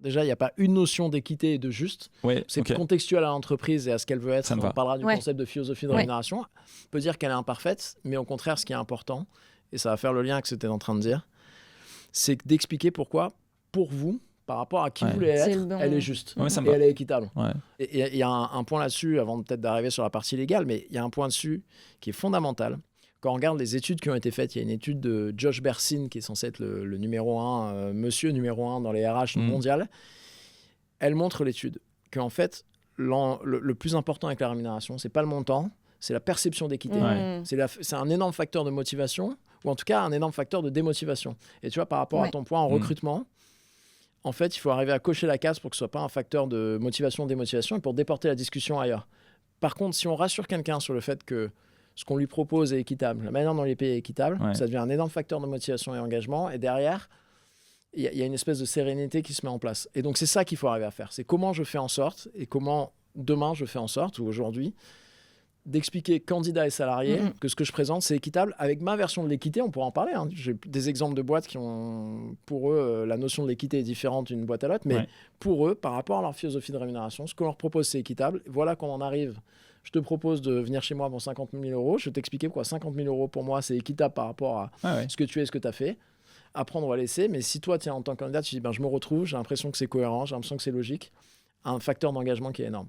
Déjà, il n'y a pas une notion d'équité et de juste. Ouais, C'est ok. contextuel à l'entreprise et à ce qu'elle veut être. Ça me On va. parlera du Ouais. concept de philosophie de Ouais. rémunération. On peut dire qu'elle est imparfaite, mais au contraire, ce qui est important, et ça va faire le lien avec ce que tu es en train de dire, c'est d'expliquer pourquoi, pour vous, par rapport à qui Ouais. vous voulez C'est être, le bon. elle est juste. Ouais, ça me Et va. elle est équitable. Ouais. Et il y a un point là-dessus, avant peut-être d'arriver sur la partie légale, mais il y a un point dessus qui est fondamental. Quand on regarde les études qui ont été faites, il y a une étude de Josh Bersin, qui est censé être le numéro 1, monsieur numéro 1 dans les RH mondiales. Elle montre l'étude qu'en fait, le plus important avec la rémunération, c'est pas le montant, c'est la perception d'équité. Ouais. C'est un énorme facteur de motivation, ou en tout cas un énorme facteur de démotivation. Et tu vois, par rapport à ton point en recrutement, en fait, il faut arriver à cocher la case pour que ce soit pas un facteur de motivation, démotivation, et pour déporter la discussion ailleurs. Par contre, si on rassure quelqu'un sur le fait que ce qu'on lui propose est équitable, la manière dont il est payé est équitable, ça devient un énorme facteur de motivation et engagement. Et derrière, il y a une espèce de sérénité qui se met en place. Et donc, c'est ça qu'il faut arriver à faire. C'est comment je fais en sorte, et comment demain je fais en sorte, ou aujourd'hui, d'expliquer candidats et salariés que ce que je présente, c'est équitable. Avec ma version de l'équité, on pourra en parler. J'ai des exemples de boîtes qui ont, pour eux, la notion de l'équité est différente d'une boîte à l'autre. Mais pour eux, par rapport à leur philosophie de rémunération, ce qu'on leur propose, c'est équitable. Voilà qu'on en arrive. Je te propose de venir chez moi pour 50 000 euros. Je vais t'expliquer pourquoi 50 000 euros, pour moi, c'est équitable par rapport à ce que tu es, ce que tu as fait. Apprendre ou à laisser. Mais si toi, tiens, en tant que candidat, tu dis, je me retrouve, j'ai l'impression que c'est cohérent, j'ai l'impression que c'est logique, un facteur d'engagement qui est énorme.